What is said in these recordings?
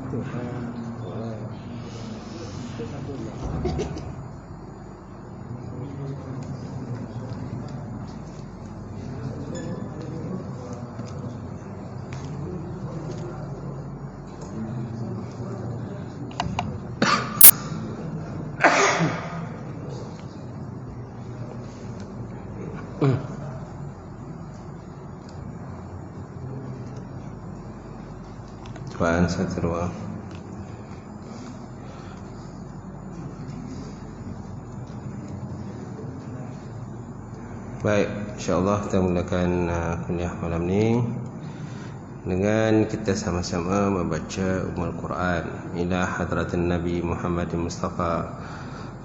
Tuan satu dua. Baik, insyaAllah kita mulakan kuliah malam ni dengan kita sama-sama membaca Ummul Quran ila hadratin Nabi Muhammad Mustafa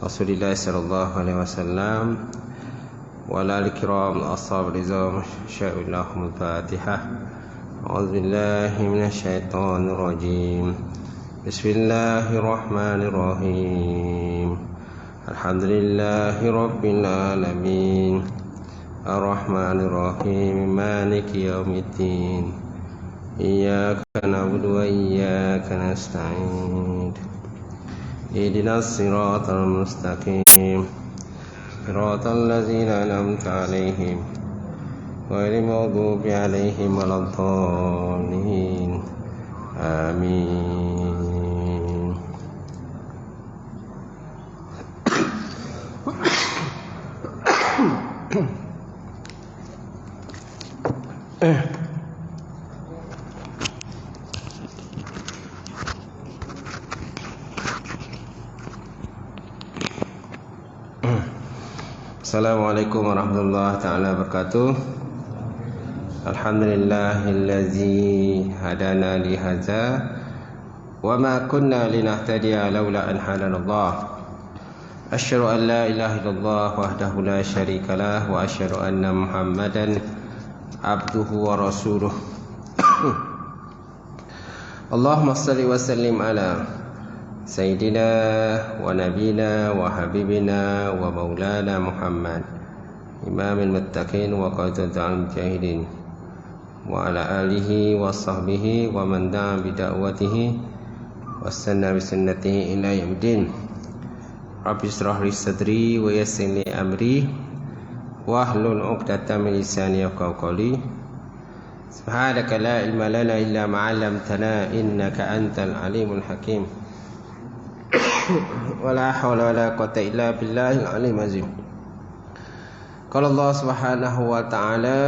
Rasulullah sallallahu alaihi wasallam wa ala al-kiram ashab rizam sya'illahumul Fatihah. A'udzu billahi minasyaitonir rajim. Bismillahirrahmanirrahim. Alhamdulillahi rabbil alamin. Ar-Rahmanir-Rahim. Maliki yaumiddin. Iyyaka na'budu wa iyyaka nasta'in. Ihdinas siratal mustaqim. Siratal ladzina an'amta 'alaihim ghairil maghdubi 'alaihim waladdallin. Amin. Assalamualaikum warahmatullahi taala wabarakatuh. Alhamdulillahillazi hadana li hadza wa ma kunna linahtadiya laula an hadanallah. Asyhadu an la ilaha illallah wahdahu la syarikalah wa asyhadu anna Muhammadan abduhu wa rasuluh. Allahumma salli wa sallim ala Sayyidina wa Nabina wa Habibina wa Maulana Muhammad Imamil Muttaqin wa Qaidatul Mujahidin wa ala alihi wa sahbihi wa man da'a bida'watihi wa sanna bisunnatihi ila yaumiddin. Rabbi shrah li sadri wa yassir li amri wahlul 'uqdatam min lisani yafqahu qawli. Subhanaka la ilma lana illa ma 'allamtana innaka antal alimul hakim. Wala hawla wala quwwata illa billahil aliyyil azim. Qala Allah Subhanahu wa ta'ala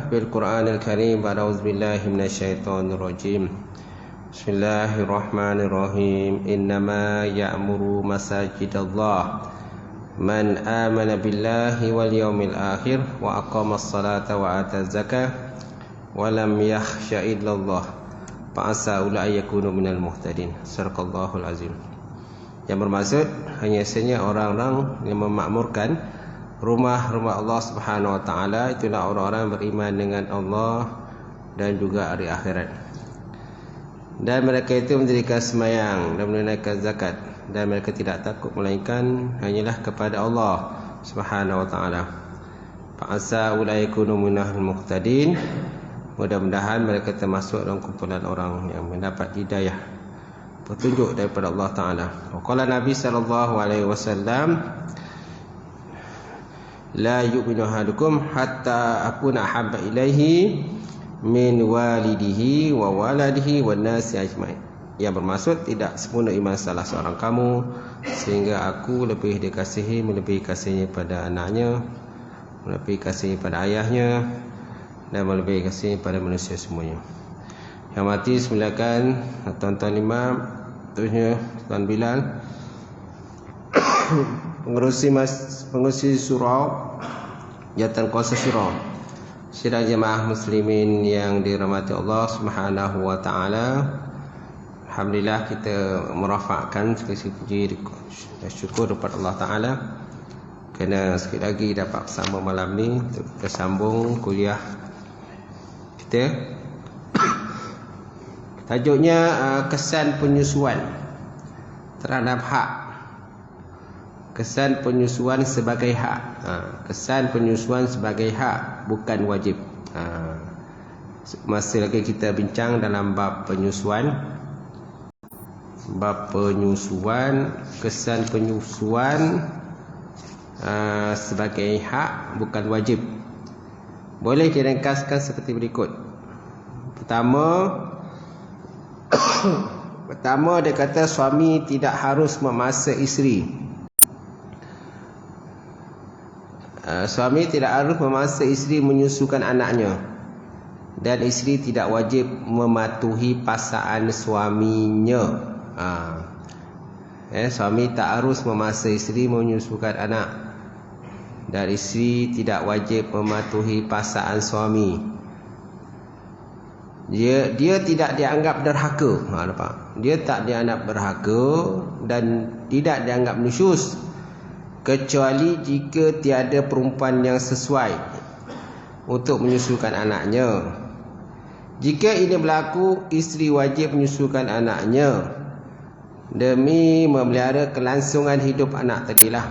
bil Qur'anil Karim, a'udzu billahi minasyaitonir rajim. Bismillahirrahmanirrahim. Innama ya'muru masajidallah man amana billahi wal yawmil akhir wa aqamas salata wa ataz zakah wa lam yakhsha illallah fa asa ulai yakunu minal muhtadin. Sadaqallahul azim. Yang bermaksud hanya saja orang-orang yang memakmurkan rumah-rumah Allah Subhanahu wa taala itulah orang-orang beriman dengan Allah dan juga hari akhirat. Dan mereka itu mendirikan sembahyang dan menunaikan zakat dan mereka tidak takut melainkan hanyalah kepada Allah Subhanahu wa taala. Fa asa ulaikunu minal muhtadin. Mudah-mudahan mereka termasuk dalam kumpulan orang yang mendapat hidayah, petunjuk daripada Allah Ta'ala. Qala Nabi sallallahu alaihi wasallam, la yu'minu ahadukum hatta akuna habba ilaihi min walidihi wa waladihi wan nasi ajmain. Yang bermaksud tidak sempurna iman salah seorang kamu sehingga aku lebih dikasihi, melebihi kasihnya pada anaknya, melebihi kasihnya pada ayahnya, dan melebihi kasihnya pada manusia semuanya. Yang mati silakan tuan-tuan imam, terusnya Tuan Bilal pengurusi surau, jawatan kuasa surau, sidang jemaah muslimin yang dirahmati Allah Subhanahu wa taala. Alhamdulillah kita merafakkan sekali puji dan syukur kepada Allah Taala kerana sekali lagi dapat bersama malam ni untuk kita sambung kuliah kita. Tajuknya kesan penyusuan terhadap hak. Kesan penyusuan sebagai hak. Kesan penyusuan sebagai hak, bukan wajib. Masih lagi kita bincang dalam bab penyusuan. bab penyusuan, kesan penyusuan sebagai hak bukan wajib. Boleh diringkaskan seperti berikut. Pertama dia kata suami tidak harus memaksa isteri. Suami tidak harus memaksa isteri menyusukan anaknya, dan isteri tidak wajib mematuhi pasangan suaminya. Suami tak harus memaksa isteri menyusukan anak, dan isteri tidak wajib mematuhi pasangan suami. Dia tidak dianggap derhaka. Dia tak dianggap derhaka dan tidak dianggap nusyus, kecuali jika tiada perempuan yang sesuai untuk menyusukan anaknya. Jika ini berlaku, isteri wajib menyusukan anaknya demi memelihara kelangsungan hidup anak tadilah.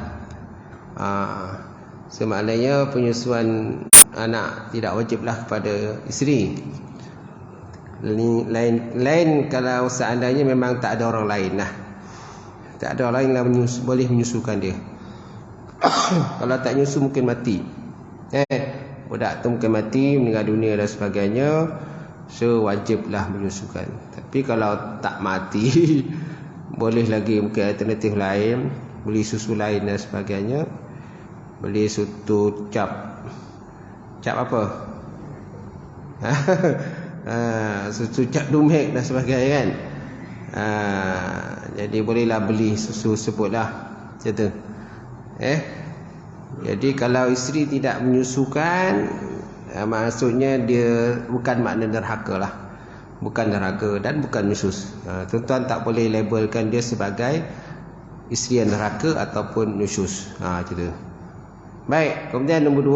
Semaknanya penyusuan anak tidak wajiblah kepada isteri. Lain kalau seandainya memang tak ada orang lain lah. Tak ada orang lain yang boleh menyusukan dia. Kalau tak nyusu mungkin mati. Budak tu mungkin mati, meninggal dunia dan sebagainya, so wajiblah menyusukan. Tapi kalau tak mati, boleh lagi mungkin alternatif lain, beli susu lain dan sebagainya. Beli susu cap apa? Susu cap dumek dan sebagainya kan. Jadi bolehlah beli susu sebutlah macam tu. Jadi kalau isteri tidak menyusukan, maksudnya dia bukan makna derhaka lah. Bukan derhaka dan bukan nusyus. Tuan-tuan tak boleh labelkan dia sebagai isteri yang derhaka ataupun nusyus. Macam tu. Baik, kemudian nombor 2.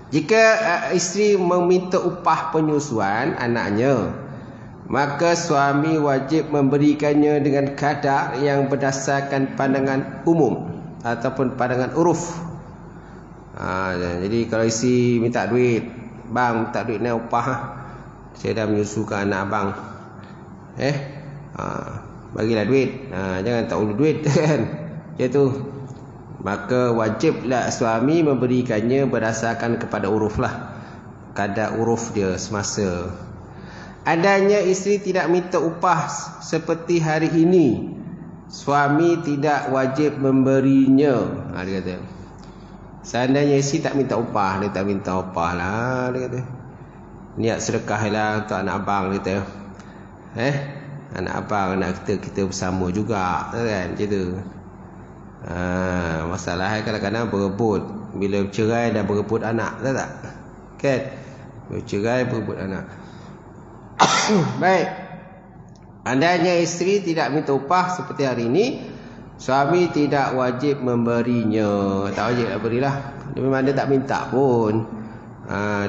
Jika isteri meminta upah penyusuan anaknya, maka suami wajib memberikannya dengan kadar yang berdasarkan pandangan umum ataupun pandangan uruf. Jadi kalau isteri minta duit, bang minta duit ni upah, saya dah menyusukan anak abang, bagilah duit, jangan tak ulu duit kan, macam tu. Maka wajiblah suami memberikannya berdasarkan kepada uruf lah, kadar uruf dia semasa. Adanya isteri tidak minta upah seperti hari ini, suami tidak wajib memberinya. Dia kata, seandainya isteri tak minta upah, dia tak minta upah lah, dia kata, niat sedekah lah untuk anak abang, dia kata, anak abang, anak kita bersama juga kan, macam tu. Masalahnya kadang-kadang berebut, bila bercerai dah berebut anak, tahu tak? Kan? Bercerai berebut anak. Baik. Andainya isteri tidak minta upah seperti hari ini, suami tidak wajib memberinya. Tak wajib nak berilah. Dia memang dia tak minta pun.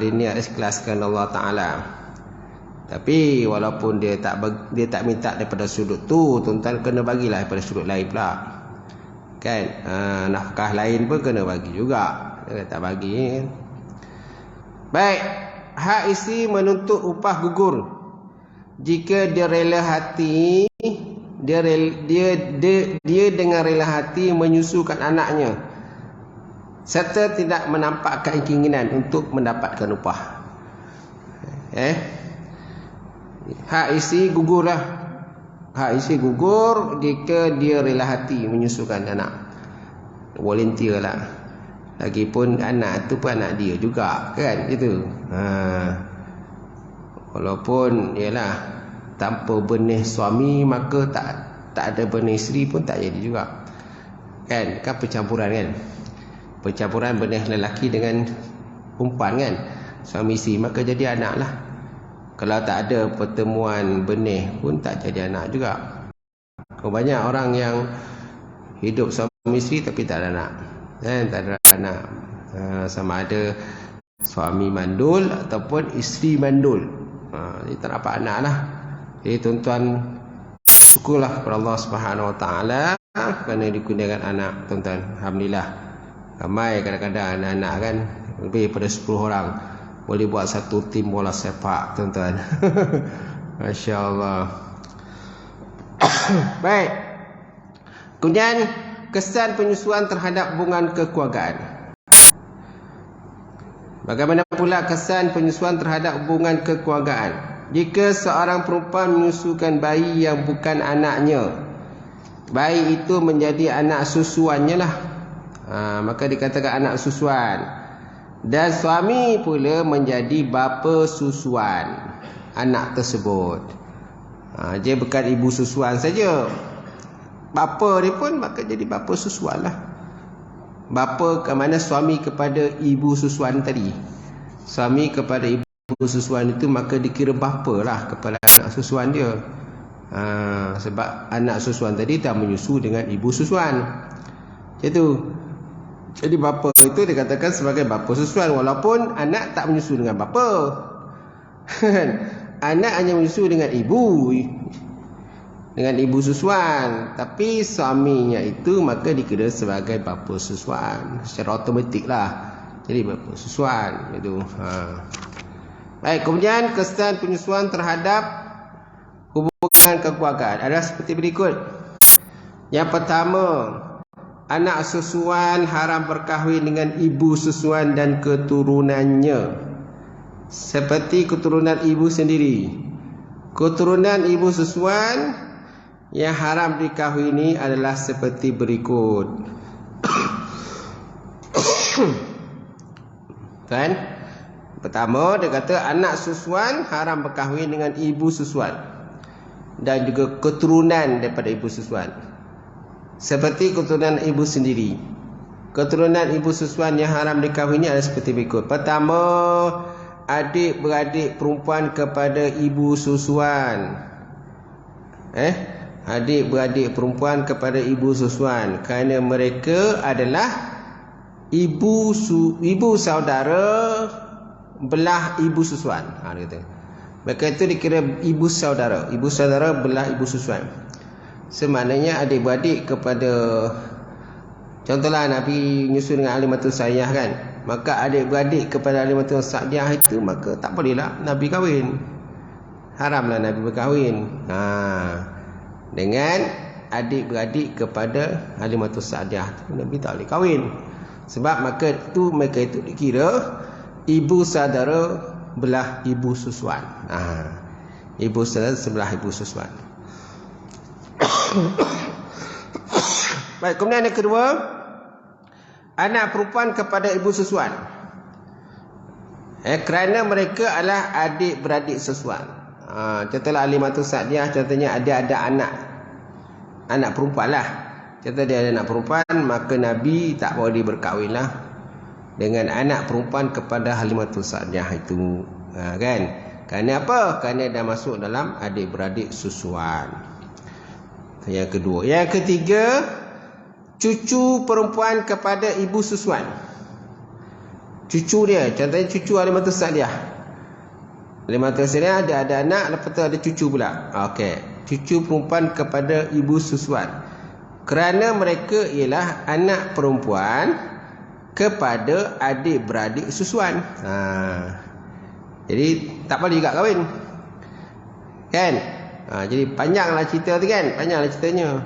Dia niat ikhlaskan Allah Ta'ala. Tapi walaupun dia tak minta daripada sudut tu, tuan-tuan kena bagilah daripada sudut lain pula. Kan? Nafkah lain pun kena bagi juga. Dia tak bagi kan? Baik. Hak isteri menuntut upah gugur jika dia rela hati, dia dengan rela hati menyusukan anaknya serta tidak menampakkan keinginan untuk mendapatkan upah. Hak isteri gugurlah. Hak isteri gugur jika dia rela hati menyusukan anak. Volunteer lah. Lagipun anak tu pun anak dia juga kan, gitu. Walaupun ialah tanpa benih suami, maka tak ada benih isteri pun tak jadi juga. Kan percampuran kan. Percampuran benih lelaki dengan perempuan kan, suami isteri, maka jadi anak lah. Kalau tak ada pertemuan benih pun tak jadi anak juga. Banyak orang yang hidup suami isteri tapi tak ada anak, tak ada anak. Sama ada suami mandul ataupun isteri mandul, jadi tak dapat anak lah. Jadi tuan-tuan, syukurlah kepada Allah Subhanahu Wa Taala kerana dikurniakan anak, tuan-tuan. Alhamdulillah. Ramai kadang-kadang anak-anak kan, lebih daripada 10 orang. Boleh buat satu tim bola sepak, tuan-tuan. Masya Allah. Baik. Kemudian kesan penyusuan terhadap hubungan kekeluargaan. Bagaimana pula kesan penyusuan terhadap hubungan kekeluargaan? Jika seorang perempuan menyusukan bayi yang bukan anaknya, bayi itu menjadi anak susuannya lah. Maka dikatakan anak susuan. Dan suami pula menjadi bapa susuan anak tersebut. Dia bukan ibu susuan saja, bapa dia pun maka jadi bapa susuan lah. Bapa ke mana suami kepada ibu susuan tadi. Suami kepada ibu susuan itu maka dikira bapa lah kepada anak susuan dia. Sebab anak susuan tadi dah menyusu dengan ibu susuan. Macam tu. Jadi bapa itu dikatakan sebagai bapa susuan, walaupun anak tak menyusu dengan bapa. Anak hanya menyusu dengan ibu susuan, tapi suaminya itu maka dikira sebagai bapa susuan secara automatik lah. Jadi bapa susuan itu. Baik, kemudian kesan penyusuan terhadap hubungan kekeluargaan adalah seperti berikut. Yang pertama, anak susuan haram berkahwin dengan ibu susuan dan keturunannya, seperti keturunan ibu sendiri. Keturunan ibu susuan yang haram dikahwini adalah seperti berikut. Kan? Pertama, dia kata anak susuan haram berkahwin dengan ibu susuan dan juga keturunan daripada ibu susuan, seperti keturunan ibu sendiri. Keturunan ibu susuan yang haram dikahwini adalah seperti berikut. Pertama, adik-beradik perempuan kepada ibu susuan. Adik-beradik perempuan kepada ibu susuan, kerana mereka adalah ibu saudara belah ibu susuan. Dia kata. Mereka itu dikira ibu saudara belah ibu susuan. Semaknanya adik-beradik kepada, contohlah Nabi nyusu dengan Halimatus Sa'diyah kan, maka adik-beradik kepada Halimatus Sa'diyah itu maka tak bolehlah Nabi kahwin. Haramlah Nabi berkahwin dengan adik-beradik kepada Halimatus Sa'diyah. Nabi tak boleh kahwin. Sebab mereka itu dikira ibu saudara belah ibu susuan. Ibu saudara sebelah ibu susuan. Baik, kemudian yang kedua, anak perempuan kepada ibu susuan, kerana mereka adalah adik-beradik susuan. Contohlah Halimatus Sa'diyah, contohnya ada anak perempuan lah. Contoh dia ada anak perempuan, maka Nabi tak boleh berkahwin lah dengan anak perempuan kepada Halimatus Sa'diyah itu. Kan? Kerana apa? Kerana dah masuk dalam adik-beradik susuan. Yang kedua. Yang ketiga, cucu perempuan kepada ibu susuan. Cucu dia, contohnya cucu Halimatus Sa'diyah. Halimatus Sa'diyah ada anak, lepas tu ada cucu pula. Okey, cucu perempuan kepada ibu susuan, kerana mereka ialah anak perempuan kepada adik-beradik susuan. Jadi tak boleh juga kahwin. Kan? Jadi panjanglah cerita tu kan, panjanglah ceritanya.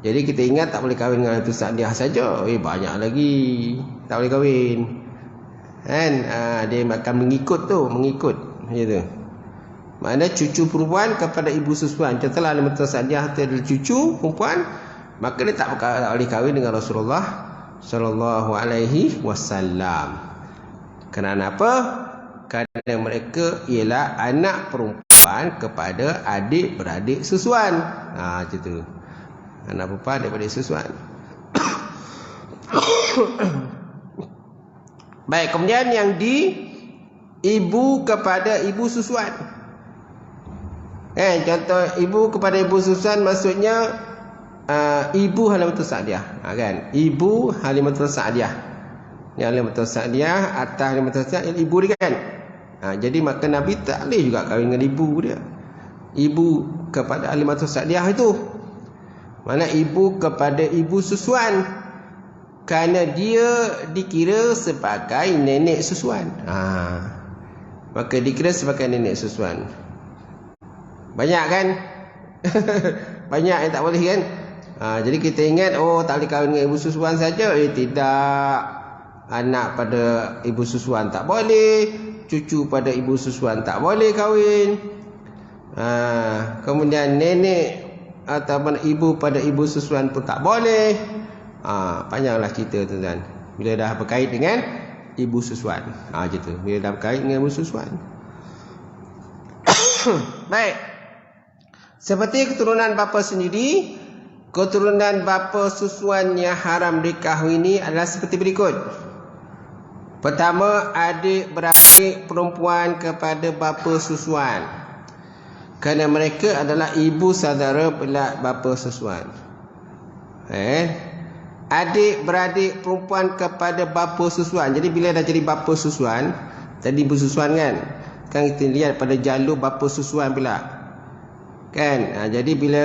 Jadi kita ingat tak boleh kahwin dengan Halimatus Sa'diyah saja. Banyak lagi tak boleh kahwin. Kan? Dia akan mengikut macam tu. Maknanya cucu perempuan kepada ibu susuan. Contohlah Halimatus Sa'diyah tu adalah cucu perempuan, maka dia tak boleh kahwin dengan Rasulullah sallallahu alaihi wasallam. Kerana apa? Kerana mereka ialah anak perempuan kepada adik-beradik susuan. Macam tu. Anak perempuan daripada susuan. Baik, kemudian yang ibu kepada ibu susuan. Contoh ibu kepada ibu susuan maksudnya ibu Halimatus Sa'diyah. Kan? Ibu Halimatus Sa'diyah. Yang Halimatus Sa'diyah, atas Halimatus Sa'diyah ibu dia kan. Jadi maka Nabi tak boleh juga kahwin dengan ibu dia. Ibu kepada Halimatus Sa'diyah itu, mana ibu kepada ibu susuan, kerana dia dikira sebagai nenek susuan. Maka dikira sebagai nenek susuan. Banyak kan? Banyak yang tak boleh kan? Jadi kita ingat, tak boleh kahwin dengan ibu susuan saja. Tidak. Anak pada ibu susuan tak boleh, cucu pada ibu susuan tak boleh kahwin. Kemudian nenek ataupun ibu pada ibu susuan pun tak boleh. Panjanglah cerita tuan-tuan. Bila dah berkait dengan ibu susuan, gitu. Bila dah berkait dengan ibu susuan. Baik. Seperti keturunan bapa sendiri, keturunan bapa susuan yang haram dikahwini adalah seperti berikut. Pertama, adik-beradik perempuan kepada bapa susuan, kerana mereka adalah ibu saudara belak bapa susuan. Adik-beradik perempuan kepada bapa susuan. Jadi bila dah jadi bapa susuan, tadi ibu susuan kan kita lihat pada jalur bapa susuan pula kan. Jadi bila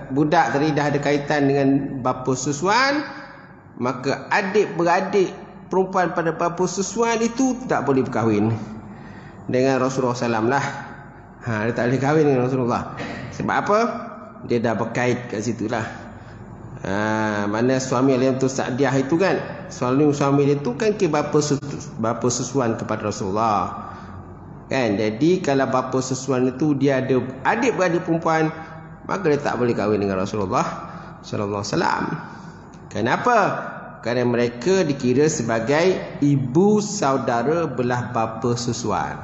budak tadi dah ada kaitan dengan bapa susuan, maka adik-beradik perempuan pada bapa susuan itu tak boleh berkahwin dengan Rasulullah SAW lah. Dia tak boleh kahwin dengan Rasulullah. Sebab apa? Dia dah berkait kat situ lah. Mana suami Al-Yamtu Sa'diyah itu kan, suami dia tu kan ke bapa susuan kepada Rasulullah kan. Jadi kalau bapa susuan itu dia ada adik-beradik perempuan, maka dia tak boleh kahwin dengan Rasulullah sallallahu alaihi wasallam. Kenapa? Kerana mereka dikira sebagai ibu saudara belah bapa susuan.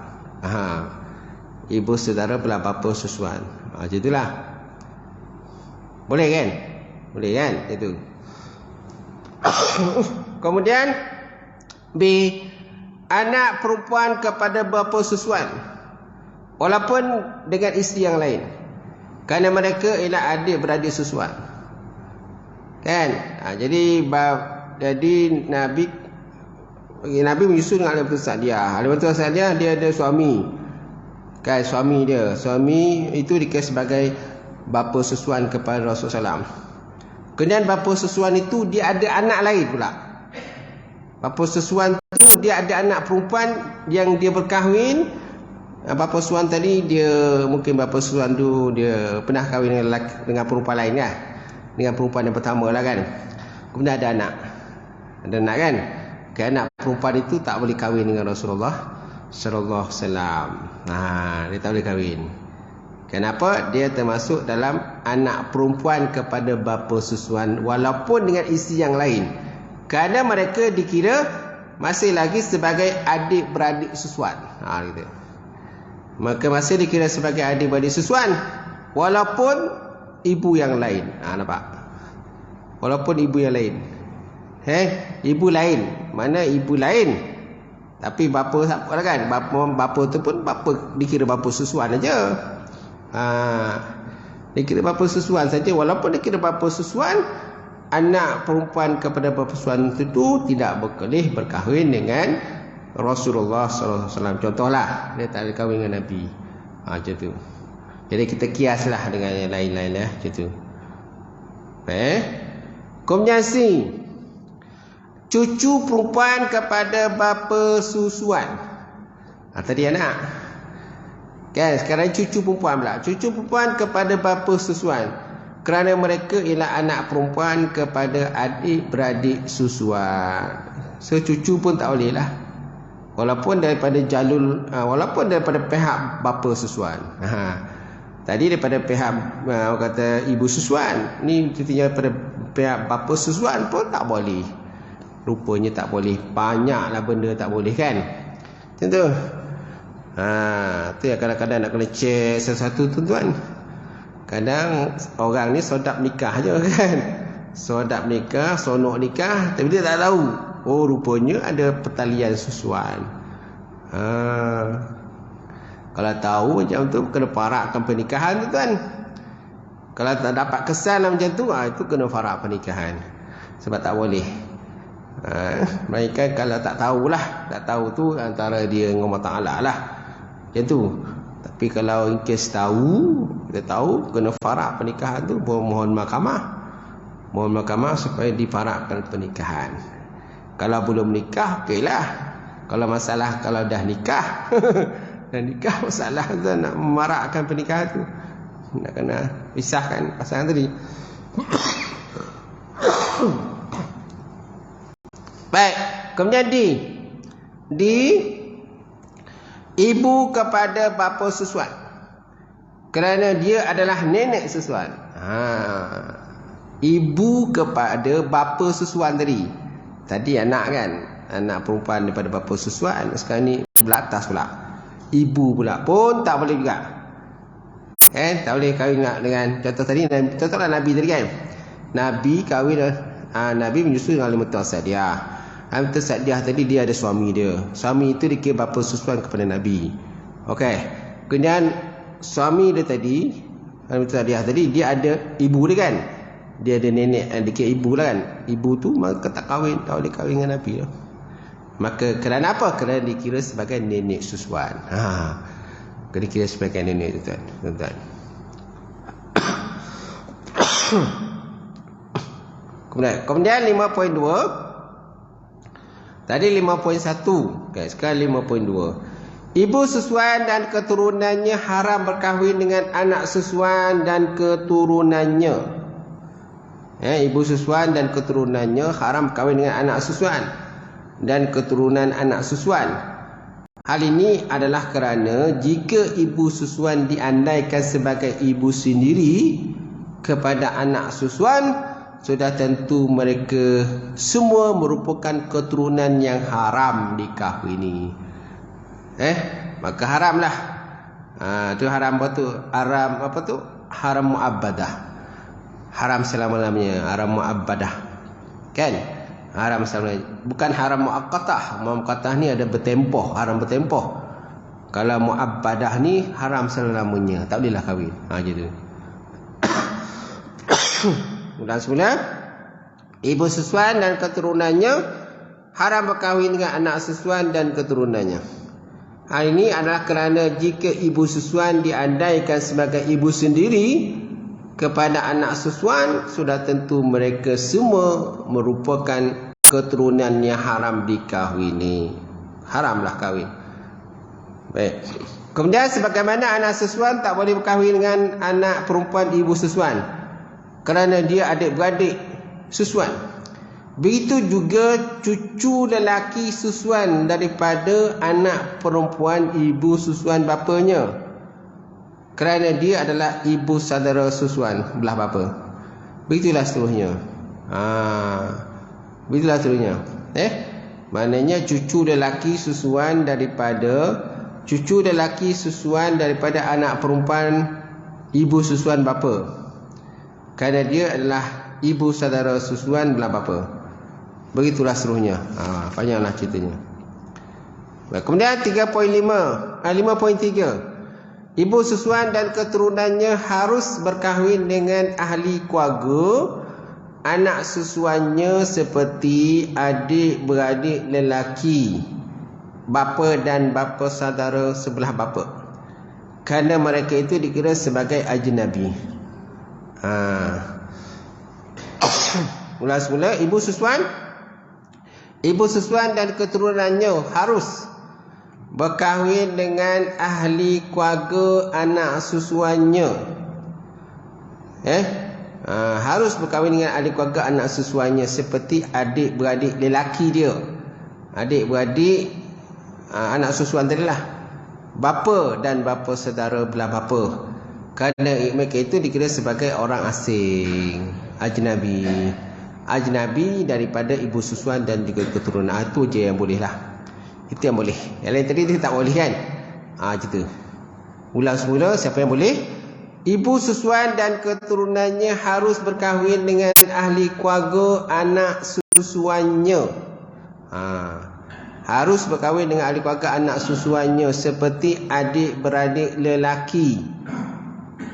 Ibu saudara belah bapa susuan. Macam itulah. Boleh kan? Boleh kan? Itu. Kemudian B, anak perempuan kepada bapa susuan walaupun dengan isteri yang lain, kerana mereka ialah adik-beradik susuan kan. Jadi Nabi menyusu dengan Al-Yamtu Sa'diyah. Al-Yamtu Sa'diyah dia ada suami kan. Suami itu dikira sebagai bapa susuan kepada Rasulullah SAW. Kemudian bapa susuan itu dia ada anak lain pula. Bapa susuan tu dia ada anak perempuan yang dia berkahwin. Bapa susuan tadi dia mungkin bapa susuan tu dia pernah kahwin dengan perempuan lain kan, dengan perempuan yang pertama lah kan. Kemudian ada anak kan. Anak perempuan itu tak boleh kahwin dengan Rasulullah sallallahu alaihi wasallam. Dia tak boleh kahwin. Kenapa? Dia termasuk dalam anak perempuan kepada bapa susuan walaupun dengan isteri yang lain, kerana mereka dikira masih lagi sebagai adik-beradik susuan. Gitu. Maka masih dikira sebagai adik-beradik susuan walaupun ibu yang lain. Nampak? Walaupun ibu yang lain. Ibu lain. Mana ibu lain? Tapi bapa siapa lah kan? Bapa tu pun dikira bapa susuan aja. Dikira bapa susuan saja. Walaupun dikira bapa susuan, anak perempuan kepada bapa susuan itu tidak boleh berkahwin dengan Rasulullah sallallahu alaihi wasallam. Contohlah, dia tak ada kahwin dengan Nabi. Macam tu. Jadi kita kiaslah dengan yang lain-lain lah, macam tu. Kemudian C, cucu perempuan kepada bapa susuan. Tadi anak kan, sekarang cucu perempuan pula. Cucu perempuan kepada bapa susuan, kerana mereka ialah anak perempuan kepada adik-beradik susuan. So cucu pun tak boleh lah, walaupun daripada jalur, walaupun daripada pihak bapa susuan. Tadi daripada pihak orang kata ibu susuan, ni contohnya daripada pihak bapa susuan pun tak boleh. Rupanya tak boleh. Banyaklah benda tak boleh kan. Macam tu. Tu yang kadang-kadang nak kena cek satu-satu tuan-tuan. Kadang orang ni sodap nikah je kan. Sodap nikah, sonok nikah, tapi dia tak tahu. Rupanya ada pertalian susuan. Kalau tahu macam tu, kena farakkan pernikahan tu tuan. Kalau tak dapat kesan macam tu, itu kena farak pernikahan. Sebab tak boleh. Mereka kalau tak tahulah, tak tahu tu antara dia dengan Allah Ta'ala lah. Macam tu. Tapi kalau in case tahu, kita tahu, kena farak pernikahan tu, mohon mahkamah. Mohon mahkamah supaya difarakkan pernikahan. Kalau belum nikah, okeylah. Kalau masalah, kalau dah nikah, dah nikah masalah tu nak memarakkan pernikahan tu. Nak kena pisahkan pasangan tadi. Baik, kemudian di ibu kepada bapa susuan, kerana dia adalah nenek susuan. Ibu kepada bapa susuan tadi anak kan, anak perempuan daripada bapa susuan. Sekarang ni belatas pula, ibu pula pun tak boleh juga. Tak boleh kahwin dengan contoh tadi, contohlah Nabi tadi kan. Nabi kahwin, Nabi menyusui dengan Halimah Sa'diyah. Halimah Sa'diyah tadi dia ada suami dia. Suami itu dikira bapa susuan kepada Nabi. Okey. Kemudian suami dia tadi, Halimah Sa'diyah tadi, dia ada ibu dia kan. Dia ada nenek, dikira ibu lah kan. Ibu tu maka tak kahwin, tak boleh kahwin dengan Nabi. Maka kerana apa? Kerana dikira sebagai nenek susuan. Dikira sebagai nenek tuan-tuan. Kemudian 5.2. Tadi 5.1. Okay, sekarang 5.2. Ibu susuan dan keturunannya haram berkahwin dengan anak susuan dan keturunannya. Ibu susuan dan keturunannya haram berkahwin dengan anak susuan dan keturunan anak susuan. Hal ini adalah kerana jika ibu susuan diandaikan sebagai ibu sendiri kepada anak susuan, sudah tentu mereka semua merupakan keturunan yang haram dikahwini. Maka haramlah. Itu haram apa tu? Haram mu'abbadah. Haram selama-lamanya, haram mu'abbadah. Kan? Haram selama-lamanya. Bukan haram mu'aqqatah. Mu'aqqatah ni ada bertempoh, haram bertempoh. Kalau mu'abbadah ni haram selama-lamanya, tak bolehlah kahwin. Gitu. Ulang semula. Ibu susuan dan keturunannya haram berkahwin dengan anak susuan dan keturunannya. Hal ini adalah kerana jika ibu susuan diandaikan sebagai ibu sendiri kepada anak susuan, sudah tentu mereka semua merupakan keturunan yang haram dikahwini. Haramlah kahwin. Baik. Kemudian sebagaimana anak susuan tak boleh berkahwin dengan anak perempuan ibu susuan, kerana dia adik-beradik susuan. Begitu juga cucu lelaki susuan daripada anak perempuan ibu susuan bapanya, kerana dia adalah ibu saudara susuan belah bapa. Begitulah seterusnya. Begitulah seterusnya. Maknanya cucu lelaki susuan daripada anak perempuan ibu susuan bapa, kerana dia adalah ibu saudara susuan belah bapa. Begitulah seterusnya. Panjanglah ceritanya. Kemudian 5.3. Ibu susuan dan keturunannya harus berkahwin dengan ahli keluarga anak susuannya seperti adik-beradik lelaki bapa dan bapa saudara sebelah bapa, kerana mereka itu dikira sebagai ajnabi. Ulang semula. Ibu susuan dan keturunannya harus berkahwin dengan ahli keluarga anak susuannya. Harus berkahwin dengan ahli keluarga anak susuannya seperti adik-beradik lelaki dia, adik-beradik anak susuan tadilah, bapa dan bapa saudara belah bapa, kerana mereka itu dikira sebagai orang asing, ajnabi daripada ibu susuan dan juga keturunan. Itu je yang boleh lah. Itu yang boleh. Yang lain tadi dia tak boleh kan. Gitu. Ulang semula. Siapa yang boleh? Ibu susuan dan keturunannya harus berkahwin dengan ahli keluarga anak susuannya. Harus berkahwin dengan ahli keluarga anak susuannya seperti adik-beradik lelaki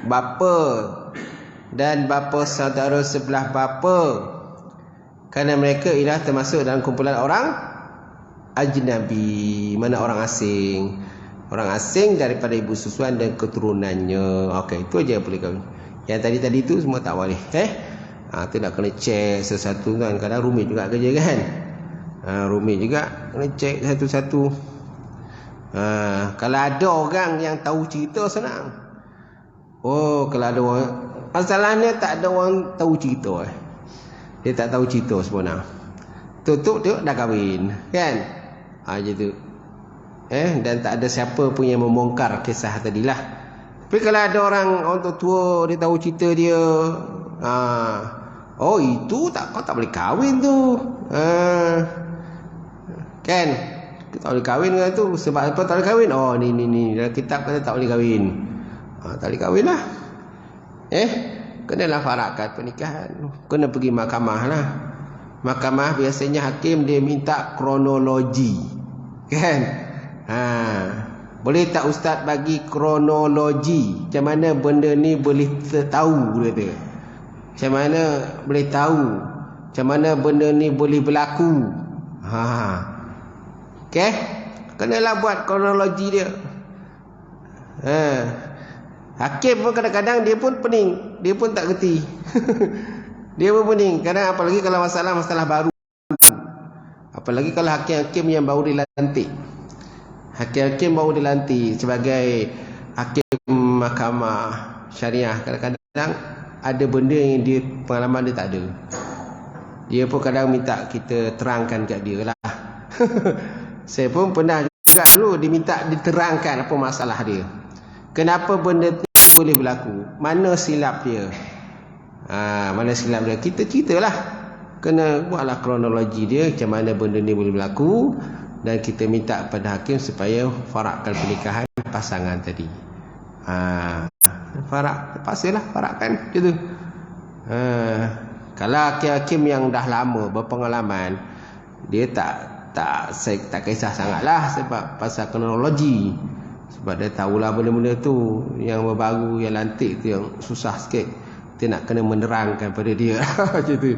bapa dan bapa saudara sebelah bapa, kerana mereka ialah termasuk dalam kumpulan orang ajnabi, mana orang asing daripada ibu susuan dan keturunannya. Okey, itu aja yang boleh kahwin. Yang tadi-tadi tu semua tak boleh. Tu nak kena cek sesuatu kan, kadang rumit juga kerja kan. Rumit juga, kena cek satu-satu. Kalau ada orang yang tahu cerita senang. kalau ada orang, masalahnya tak ada orang tahu cerita. Dia tak tahu cerita sebenarnya. Tutup tu dah kahwin, kan? Macam tu. Dan tak ada siapa pun yang membongkar kisah tadilah. Tapi kalau ada orang tua dia tahu cerita dia, oh itu kau tak boleh kahwin tu. Kan? Kau tak boleh kahwin dengan tu. Sebab apa tak boleh kahwin? Oh ni dalam kitab kata tak boleh kahwin. Tak boleh kahwin lah. Kenalah farakkan pernikahan. Kena pergi mahkamah lah. Mahkamah biasanya hakim dia minta kronologi. Kan? Boleh tak ustaz bagi kronologi macam mana benda ni boleh tahu dia. Macam mana boleh tahu? Macam mana benda ni boleh berlaku? Okey? Kenalah buat kronologi dia. Hakim pun kadang-kadang dia pun pening, dia pun tak gerti. Dia pun pening. Kadang apalagi kalau masalah baru. Apalagi kalau hakim-hakim yang baru dilantik. Hakim-hakim baru dilantik sebagai hakim mahkamah syariah. Kadang-kadang ada benda yang dia pengalaman dia tak ada. Dia pun kadang minta kita terangkan kat dia lah. Saya pun pernah juga dulu diminta diterangkan apa masalah dia. Kenapa benda tu boleh berlaku? Mana silap dia? Mana silap dia? Kita ceritalah. Kena buatlah kronologi dia macam mana benda ni boleh berlaku, dan kita minta kepada hakim supaya farakkan pernikahan pasangan tadi. Farak, terpaksalah farakkan macam tu. Kalau hakim-hakim yang dah lama berpengalaman, dia tak kisah sangatlah sebab pasal kronologi. Sebab dia tahulah benda-benda tu. Yang baru, yang lantik tu yang susah sikit. Kita nak kena menerangkan pada dia. Macam tu.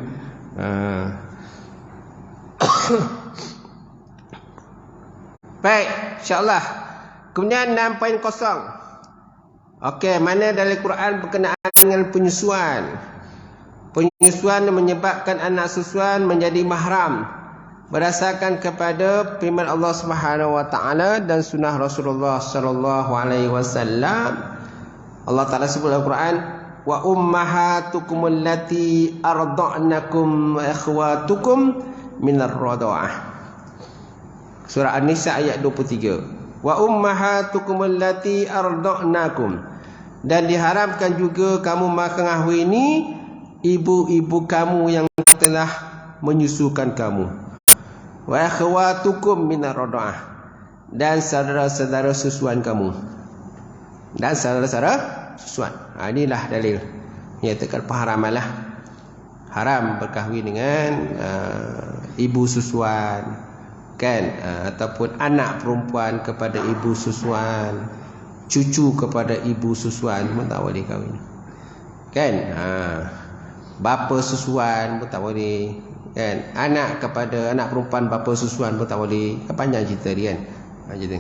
Baik, insyaAllah. Kemudian 6.0. Okey, mana dari Quran berkenaan dengan penyusuan? Penyusuan menyebabkan anak susuan menjadi mahram berdasarkan kepada firman Allah Subhanahu wa taala dan sunnah Rasulullah sallallahu alaihi wasallam. Allah Taala sebut dalam Quran, wa ummahatukum allati arda'nakum wa ikhwatukum minar rada'ah. Surah An-Nisa ayat 23. Wa ummahatukum allati arda'nakum, dan diharamkan juga kamu mengetahui ini ibu-ibu kamu yang telah menyusukan kamu. Wa akhwatukum minar rada'ah, dan saudara-saudara susuan kamu. Dan saudara-saudara susuan. Inilah dalil menyatakan pengharamanlah. Haram berkahwin dengan ibu susuan, kan? Ataupun anak perempuan kepada ibu susuan, cucu kepada ibu susuan pun tak boleh kahwin. Kan? Bapa susuan pun tak boleh. Kan? Anak kepada anak perempuan bapa susuan pun tak boleh. Panjang cerita dia, kan? Macam tu.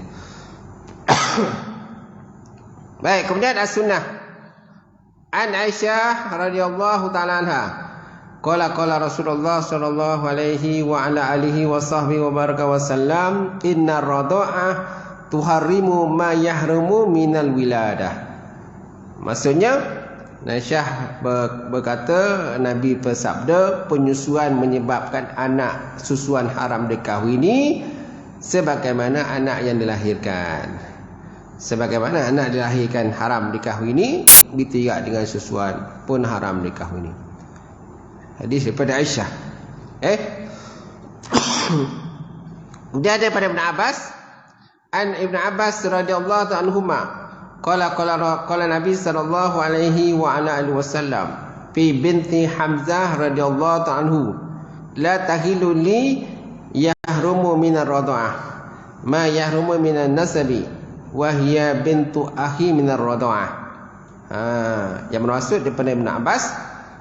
Baik, kemudian as-sunnah. An Aisyah radhiyallahu ta'ala anha. Qala Rasulullah sallallahu alaihi wa ala alihi wa sahbihi wa baraka wasallam, inna radha'ah tuharrimu ma yahrumu minal wiladah. Maksudnya Aisyah berkata, Nabi bersabda, penyusuan menyebabkan anak susuan haram dikahwini sebagaimana anak yang dilahirkan. Sebagaimana anak dilahirkan haram dikahwini, ditirak dengan susuan pun haram dikahwini. Hadis daripada Aisyah. Dia daripada Ibn Abbas. An Ibn Abbas radhiyallahu anhuma. Qala Nabi sallallahu alaihi wa ala alihi wasallam fi binti Hamzah radhiyallahu anhu, la tahilu li yahrumu minar radha'ah ma yahrumu minan nasabi wa hiya bintu akhi minar radha'ah. Yang bermaksud daripada Ibn Abbas,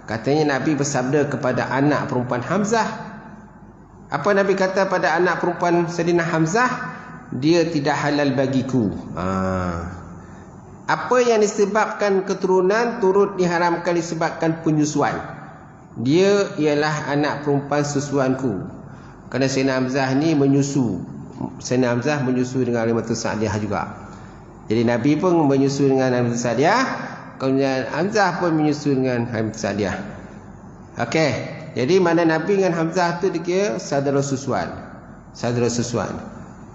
katanya Nabi bersabda kepada anak perempuan Hamzah. Apa Nabi kata pada anak perempuan Sayyidina Hamzah? Dia tidak halal bagiku. Apa yang disebabkan keturunan turut diharamkan disebabkan penyusuan. Dia ialah anak perempuan susuanku. Kerana Sayyidina Hamzah ni menyusu. Sayyidina Hamzah menyusu dengan Halimah Sa'diyah juga. Jadi Nabi pun menyusu dengan Halimah Sa'diyah. Kemudian Hamzah pun menyusu dengan Hamzah dia. Okey. Jadi mana Nabi dengan Hamzah tu dikira saudara susuan. Saudara susuan.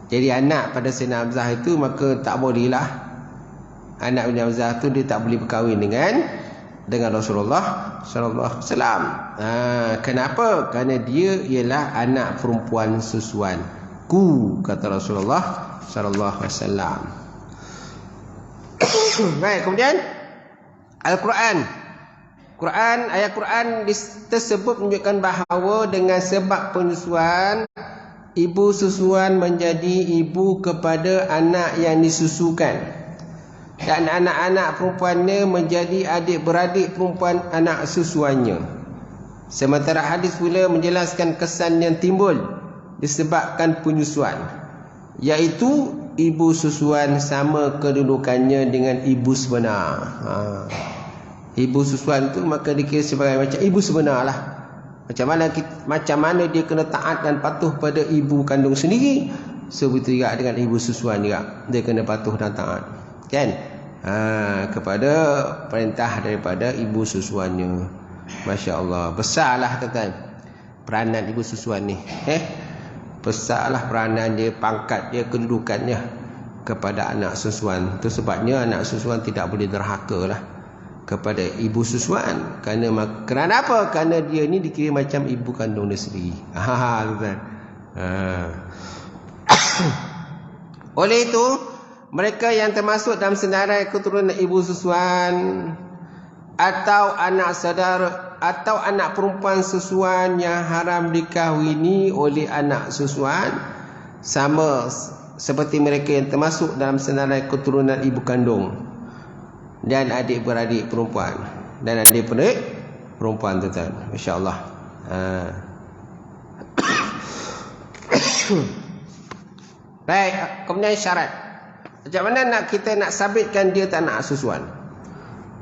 Jadi anak pada Sayyidina Hamzah itu maka tak bolehlah. Anak bin Hamzah tu dia tak boleh berkahwin dengan Rasulullah sallallahu alaihi wasallam. Kenapa? Kerana dia ialah anak perempuan susuan. Kata Rasulullah sallallahu alaihi wasallam. Baik, kemudian Al-Quran. Ayat Quran tersebut menunjukkan bahawa dengan sebab penyusuan, ibu susuan menjadi ibu kepada anak yang disusukan. Dan anak-anak perempuannya menjadi adik-beradik perempuan anak susuannya. Sementara hadis pula menjelaskan kesan yang timbul disebabkan penyusuan, iaitu ibu susuan sama kedudukannya dengan ibu sebenar. Ibu susuan tu maka dikira sebagai macam ibu sebenar lah. Macam mana dia kena taat dan patuh pada ibu kandung sendiri, so begitu juga dengan ibu susuan juga, dia kena patuh dan taat, kan? Kepada perintah daripada ibu susuannya. Masya Allah, besarlah tuan-tuan peranan ibu susuan ni. Besarlah peranan dia, pangkat dia, kedudukannya kepada anak susuan. Itu sebabnya anak susuan tidak boleh derhaka lah kepada ibu susuan. Kerana apa? Kerana dia ni dikira macam ibu kandung dia sendiri. Oleh itu, mereka yang termasuk dalam senarai keturunan ibu susuan atau anak saudara atau anak perempuan susuan yang haram dikahwini oleh anak susuan, sama seperti mereka yang termasuk dalam senarai keturunan ibu kandung dan adik-beradik perempuan dan adik-beradik perempuan, tuan-tuan. Masya-Allah. Baik, kemudian syarat. Macam mana kita nak sabitkan dia tak anak susuan?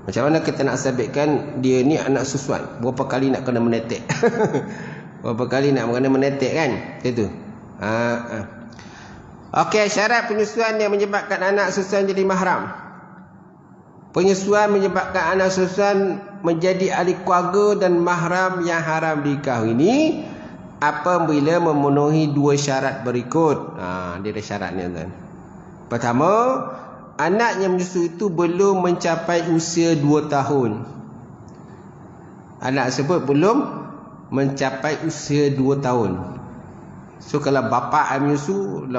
Macam mana kita nak sabitkan dia ni anak susuan? Berapa kali nak kena menetek? Berapa kali nak kena menetek, kan? Itu. Okey, syarat penyusuan yang menyebabkan anak susuan jadi mahram. Penyusuan menyebabkan anak susuan menjadi ahli keluarga dan mahram yang haram dikahwini apabila memenuhi dua syarat berikut. Dia ada syaratnya, tuan. Pertama, anak yang menyusu itu belum mencapai usia 2 tahun. Anak tersebut belum mencapai usia 2 tahun. So kalau bapa yang menyusu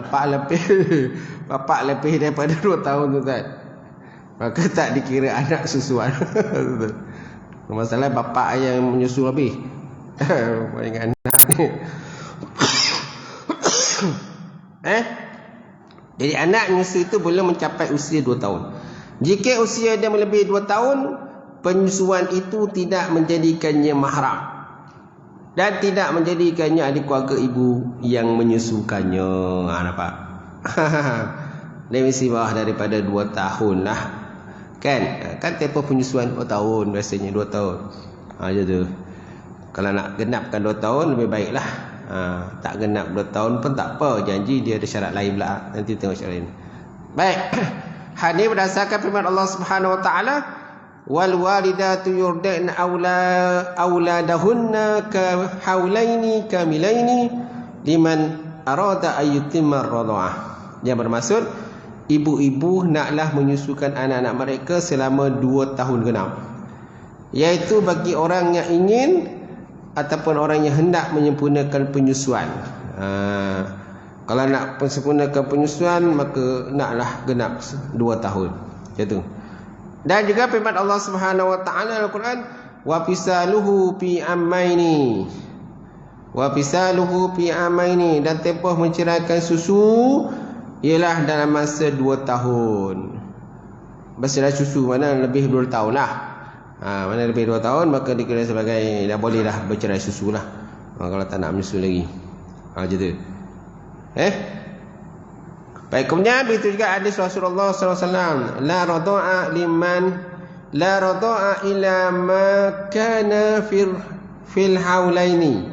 bapa lebih daripada 2 tahun, tuan, maka tak dikira anak susuan. Masalah bapa yang menyusu lebih dengan anak ni. Jadi anak menyusu itu belum mencapai usia 2 tahun. Jika usia dia melebihi 2 tahun, penyusuan itu tidak menjadikannya mahram dan tidak menjadikannya ahli keluarga ibu yang menyusukannya. Nampak? Dia mesti bawah daripada 2 tahun lah, kan? Kan tempoh penyusuan 2 tahun, biasanya 2 tahun. Macam tu. Kalau nak genapkan 2 tahun lebih baiklah. Tak genap 2 tahun pun tak apa, janji dia ada syarat lain pula. Nanti tengok syarat lain. Baik. Hadis berdasarkan firman Allah Subhanahu wa taala, wal walidatu yurdina auladahunna ka haulaini kamilaini liman arada ayyutimma ar-radha'ah. Yang bermaksud ibu-ibu naklah menyusukan anak-anak mereka selama 2 tahun genap, iaitu bagi orang yang ingin ataupun orang yang hendak menyempurnakan penyusuan. Kalau nak sempurnakan penyusuan, maka naklah genap 2 tahun. Macam tu. Dan juga firman Allah Subhanahu wa taala Al-Quran, wa fisaluhu fi amaini. Wa fisaluhu fi amaini, dan tempoh menceraikan susu ialah dalam masa 2 tahun. Berserai susu mana lebih 2 tahun lah. Mana lebih 2 tahun maka dikira sebagai dah boleh dah bercerai susu lah. Kalau tak nak menyusu lagi. Macam tu. Baik, kemudian begitu juga hadis Rasulullah SAW, la radha'a illa ma kana fil haulaini.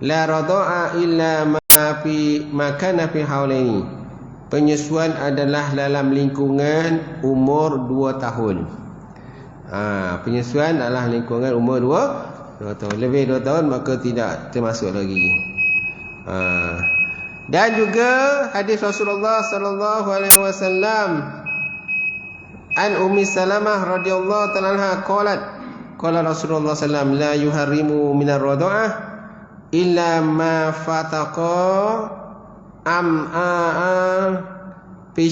La radha'a illa ma kana fil haulaini. Penyusuan adalah dalam lingkungan umur 2 tahun. Penyusuan adalah lingkungan umur 2 tahun. Lebih 2 tahun maka tidak termasuk lagi. Dan juga hadis Rasulullah sallallahu alaihi wasallam an Ummi Salamah radhiyallahu ta'ala anha qalat qala Rasulullah sallallahu alaihi wasallam la yuharrimu minar radha'ah illa ma fataqa fi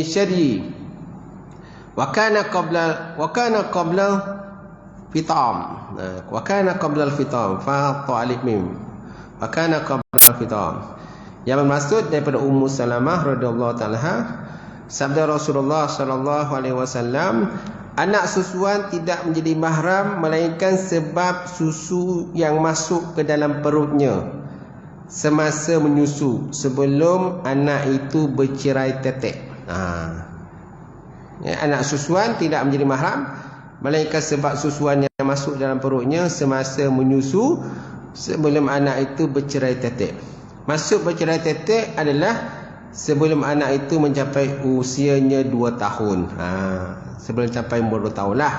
syadyi wa kana qabla fitam wa kana qabla al-fitam fa ta'alif mim wa kana qabla al-fitam. Yang bermaksud daripada Ummu Salamah radhiyallahu ta'ala sabda Rasulullah sallallahu alaihi wasallam, anak susuan tidak menjadi mahram melainkan sebab susu yang masuk ke dalam perutnya semasa menyusu sebelum anak itu bercerai tetek. Anak susuan tidak menjadi mahram melainkan sebab susuan yang masuk dalam perutnya semasa menyusu sebelum anak itu bercerai tetek. Masuk bercerai tetek adalah sebelum anak itu mencapai usianya 2 tahun. Sebelum capai umur 2 tahun lah,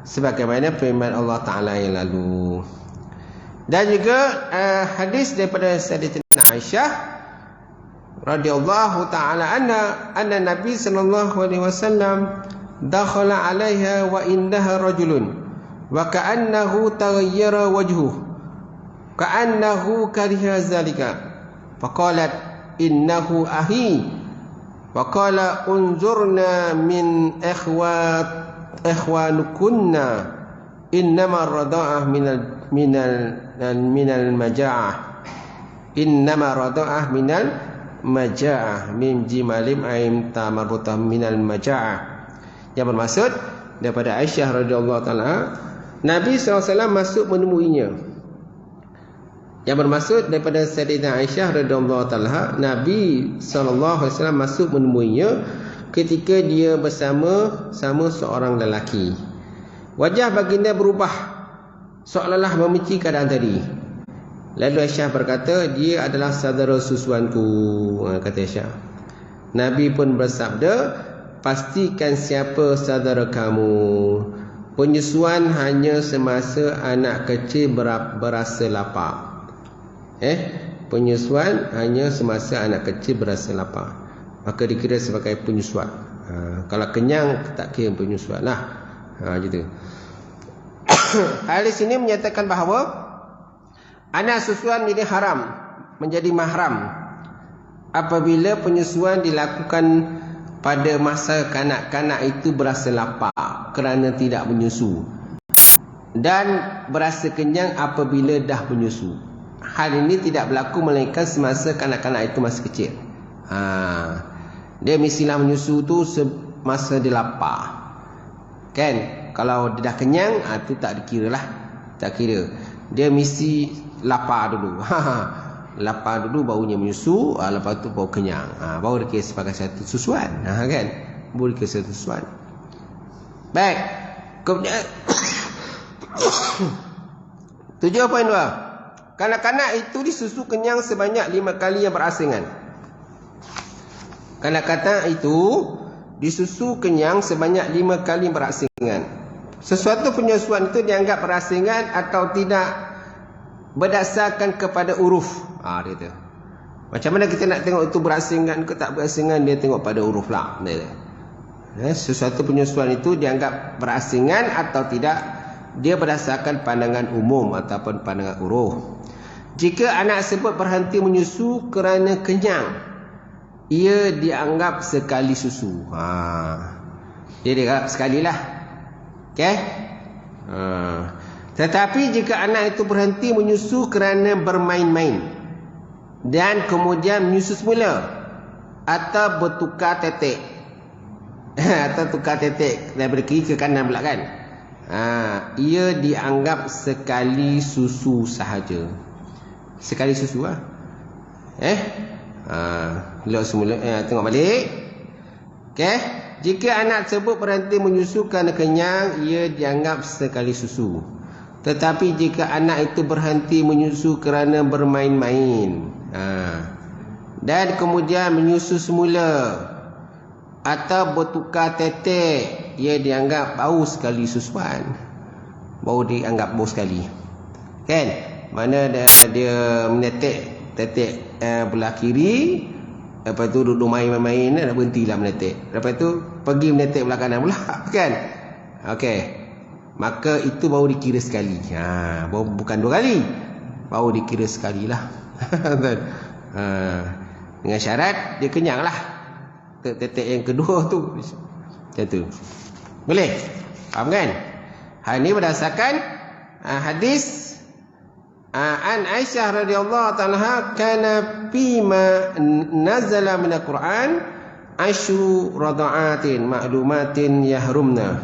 sebagaimana firman Allah Ta'ala yang lalu. Dan juga hadis daripada Sayyidatina Aisyah radhiyallahu ta'ala anna Nabi sallallahu alaihi wasallam dakhala 'alaiha wa indaha rajulun wa ka'annahu taghayyara wajhuhu ka'annahu kariha zalika faqalat innahu ahi wa qala unzurna min ikhwanukunna innama rada'ah minal maja'ah innama rada'ah minal maja'ah mim jimalim aim tamarutah minal maja'ah. Yang bermaksud daripada Aisyah radhiyallahu taala, Nabi SAW masuk menemuinya. Yang bermaksud daripada Sayyidatina Aisyah radhiyallahu taala, Nabi SAW masuk menemuinya ketika dia bersama seorang lelaki. Wajah baginda berubah seolah-olah membenci keadaan tadi. Lalu Aisyah berkata, dia adalah saudara susuanku, kata Aisyah. Nabi pun bersabda, pastikan siapa saudara kamu. Penyusuan hanya semasa anak kecil berasa lapar. Penyusuan hanya semasa anak kecil berasa lapar, maka dikira sebagai penyusuan. Kalau kenyang tak kira penyusuan lah. Gitu. Hadis ini menyatakan bahawa anak susuan ini haram menjadi mahram apabila penyusuan dilakukan pada masa kanak-kanak itu berasa lapar kerana tidak menyusu, dan berasa kenyang apabila dah menyusu. Hal ini tidak berlaku melainkan semasa kanak-kanak itu masih kecil. Dia mestilah menyusu tu semasa dia lapar. Kan? Kalau dia dah kenyang, tu tak dikira lah. Tak kira. Dia mesti lapar dulu. Lapar dulu barunya menyusu, lepas tu baru kenyang. Baru dikira sebagai satu susuan. Kan? Baru dikira satu susuan. Baik. Kemudian 7.2. Kanak-kanak itu disusu kenyang sebanyak 5 kali yang berasingan. Kanak-kanak itu disusu kenyang sebanyak 5 kali berasingan. Sesuatu penyusuan itu dianggap berasingan atau tidak berdasarkan kepada uruf. Dia tu. Macam mana kita nak tengok itu berasingan ke tak berasingan? Dia tengok pada uruf lah. Sesuatu penyusuan itu dianggap berasingan atau tidak, dia berdasarkan pandangan umum ataupun pandangan uruf. Jika anak tersebut berhenti menyusu kerana kenyang, ia dianggap sekali susu. Dia dianggap sekali lah. Okay? Tetapi jika anak itu berhenti menyusu kerana bermain-main dan kemudian menyusu semula atau bertukar tetek atau tukar tetek daripada kiri ke kanan pula kan, ia dianggap sekali susu sahaja. Sekali susu lah. Lihat semula. Tengok balik. Okay. Jika anak tersebut berhenti menyusu kerana kenyang, ia dianggap sekali susu. Tetapi jika anak itu berhenti menyusu kerana bermain-main, dan kemudian menyusu semula atau bertukar tetek ia dianggap bau sekali susuan. Bau dianggap bau sekali. Kan? Mana dia menetek belah kiri, lepas tu duduk main-main, dah berhentilah menetek. Lepas tu pergi menetek belah kanan pula, kan? Okey. Maka itu baru dikira sekali. Baru bukan 2 kali. Baru dikira sekali lah. Dengan syarat dia kenyang lah. Tetek yang kedua tu. Macam tu. Boleh? Faham kan? Hal ini berdasarkan hadis an Aisyah radhiyallahu ta'ala kana fima nazala min al-Quran 10 rada'atin ma'lumatin yahrumna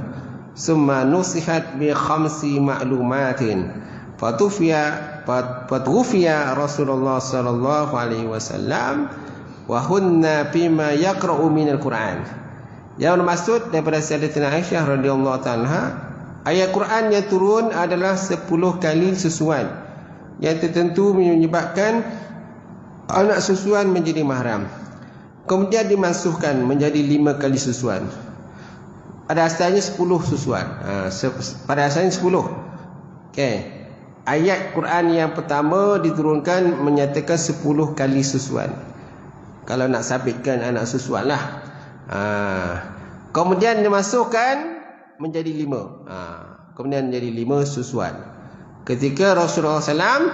summa nusihat bi 5 ma'lumatin fatufiya Rasulullah sallallahu alaihi wasallam wa hunna fima yaqra'u min al-Quran. Yang maksud daripada Sayyidatina Aisyah radhiyallahu ta'ala, ayat Quran yang turun adalah 10 kali susuan, yang tertentu menyebabkan anak susuan menjadi mahram. Kemudian dimansuhkan menjadi 5 kali susuan. Pada asalnya 10 susuan. Pada asalnya 10. Okey. Ayat Quran yang pertama diturunkan menyatakan 10 kali susuan. Kalau nak sabitkan anak susuan lah. Kemudian dimasukkan menjadi 5. Kemudian menjadi 5 susuan. Ketika Rasulullah SAW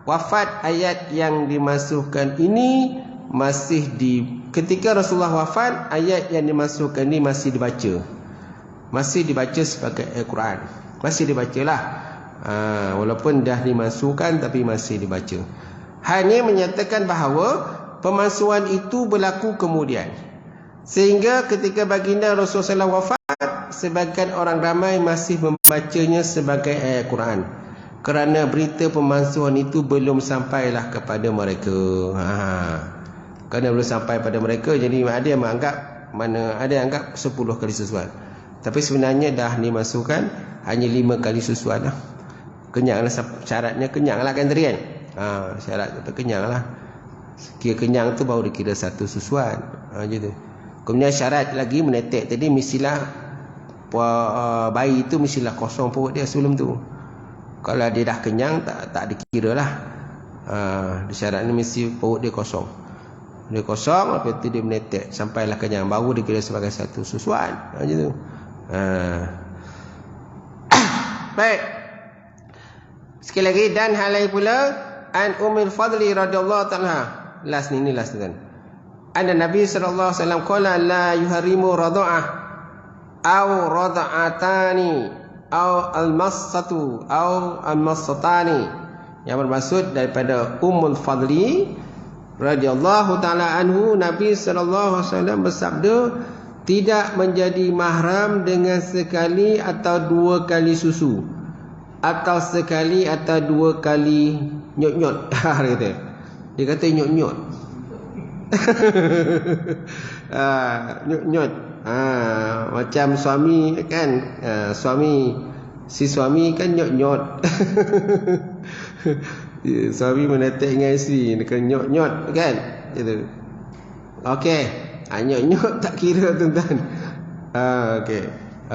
wafat, ayat yang dimasukkan ini ketika Rasulullah wafat, ayat yang dimasukkan ini masih dibaca. Masih dibaca sebagai Al-Quran. Masih dibacalah. Walaupun dah dimasukkan tapi masih dibaca. Hanya menyatakan bahawa pemansuhan itu berlaku kemudian. Sehingga ketika baginda Rasulullah SAW wafat, sebagian orang ramai masih membacanya sebagai ayat Quran. Kerana berita pemansuhan itu belum sampailah kepada mereka. Kerana belum sampai pada mereka, jadi ada yang anggap 10 kali susuan. Tapi sebenarnya dah dimasukkan hanya 5 kali susuan lah. Kenyang lah, syaratnya kenyang lah kan tadi kan. Syarat itu kenyang lah. Kira kenyang tu baru dikira 1 susuan. Macam tu. Kemudian syarat lagi menetek tadi, mestilah bayi itu mestilah kosong perut dia sebelum tu. Kalau dia dah kenyang tak dikira lah. Syaratnya mesti perut dia kosong. Dia kosong, lepas tu dia menetek sampailah kenyang, baru dikira sebagai 1 susuan. Macam tu. Baik. Sekali lagi, dan hal lain pula an Ummul Fadli radhiyallahu ta'ala. Last ni kan. Anna Nabi sallallahu alaihi wasallam qala la yuharimu radha'ah aw radha'atani aw al-massatu aw al-massatani. Yang bermaksud daripada Ummul Fadli radhiyallahu ta'ala anhu, Nabi sallallahu alaihi wasallam bersabda, tidak menjadi mahram dengan sekali atau 2 kali susu, atau sekali atau 2 kali nyot-nyot. Dia kata nyot-nyot. Nyot-nyot. Macam suami kan, si suami kan nyot-nyot. Suami menetek dengan isteri, dia kan nyot-nyot kan, gitu. Okey, nyot-nyot tak kira tuan-tuan.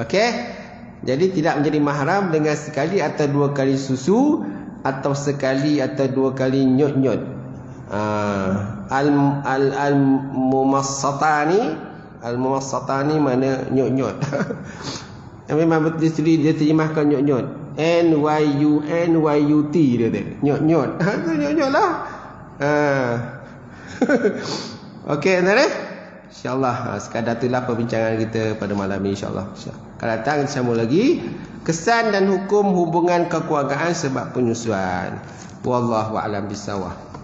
Okey. Jadi tidak menjadi mahram dengan sekali atau 2 kali susu, atau sekali atau 2 kali nyot-nyot. Al-mumassatani mana nyot-nyot. Memang betul dia terjemahkan nyot-nyot. NYUT dia tu. Nyot-nyot. Nyot-nyot lah. Okey, tuan-tuan. InsyaAllah sekadar itulah perbincangan kita pada malam ini, insyaAllah. Akan datang kita sambung lagi kesan dan hukum hubungan kekeluargaan sebab penyusuan. Wallahu a'lam bissawab.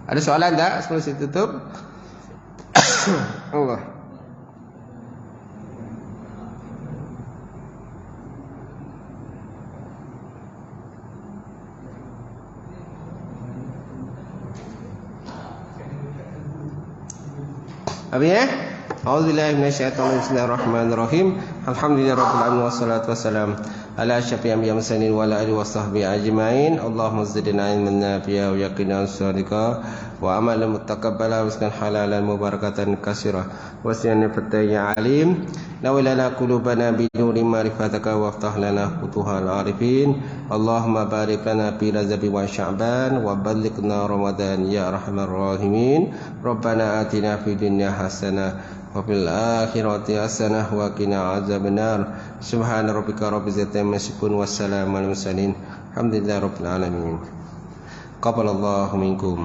Ada soalan tak sebelum saya tutup? Allah. Habis A'udzubillahi minasyaitonir rajim. Bismillahirrahmanirrahim. Alhamdulillahirabbil alamin wassalatu wassalamu ala asyrafil anbiya'i wal mursalin wa ala alihi washabbihi ajmain. Allahumma zidna ilman nafi'a wa yaqina as-sadiqa wa amalan mutaqabbala wa rizqan halalan mubarakatan katsira wa sinan fatayya alim. نور لنا قلوبنا بنور معرفتك وافتح لنا فتوح العارفين اللهم بارك لنا في رجب وشعبان وبلغنا رمضان يا أرحم الراحمين ربنا آتنا في الدنيا حسنة وفي الآخرة حسنة وقنا عذاب النار سبحان ربك رب العزة عما يصفون والسلام على المرسلين الحمد لله رب العالمين قبل الله منكم